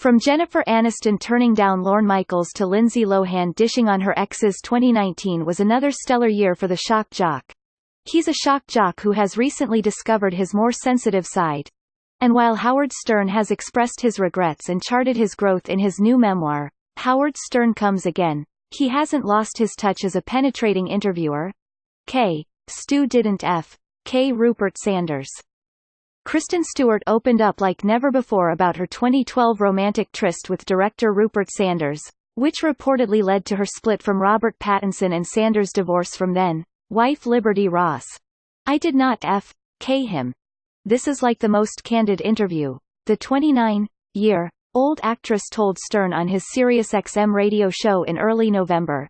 From Jennifer Aniston turning down Lorne Michaels to Lindsay Lohan dishing on her exes, 2019 was another stellar year for the shock jock. He's a shock jock who has recently discovered his more sensitive side. And while Howard Stern has expressed his regrets and charted his growth in his new memoir, Howard Stern Comes Again, he hasn't lost his touch as a penetrating interviewer. Stu Didnt F. K. Rupert Sanders. Kristen Stewart opened up like never before about her 2012 romantic tryst with director Rupert Sanders, which reportedly led to her split from Robert Pattinson and Sanders' divorce from then-wife Liberty Ross. "I did not F.K. him. This is like the most candid interview," the 29-year-old actress told Stern on his SiriusXM radio show in early November.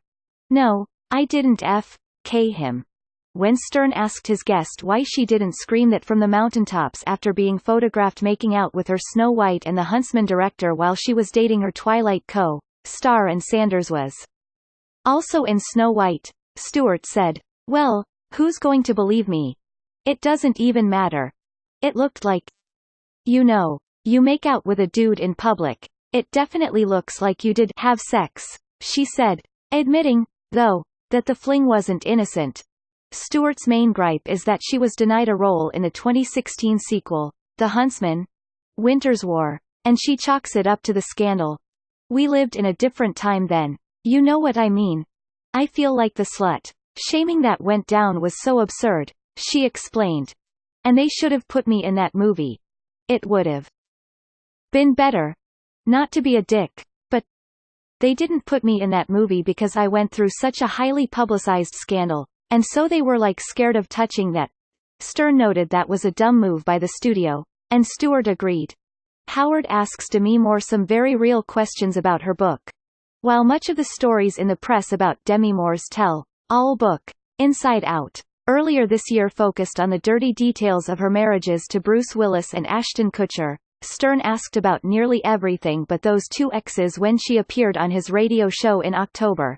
"No, I didn't F.K. him." When Stern asked his guest why she didn't scream that from the mountaintops after being photographed making out with her Snow White and the Huntsman director while she was dating her Twilight co-star and Sanders was also in Snow White, Stewart said, "Well, who's going to believe me? It doesn't even matter. It looked like, you know, you make out with a dude in public. It definitely looks like you did have sex," she said, admitting, though, that the fling wasn't innocent. Stewart's main gripe is that she was denied a role in the 2016 sequel, The Huntsman, Winter's War, and she chalks it up to the scandal. "We lived in a different time then. You know what I mean? I feel like the slut. Shaming that went down was so absurd," she explained. "And they should have put me in that movie. It would have been better. Not to be a dick, but they didn't put me in that movie because I went through such a highly publicized scandal. And so they were like scared of touching that." Stern noted that was a dumb move by the studio, and Stewart agreed. Howard asks Demi Moore some very real questions about her book. While much of the stories in the press about Demi Moore's tell-all book, Inside Out, earlier this year focused on the dirty details of her marriages to Bruce Willis and Ashton Kutcher, Stern asked about nearly everything but those two exes when she appeared on his radio show in October.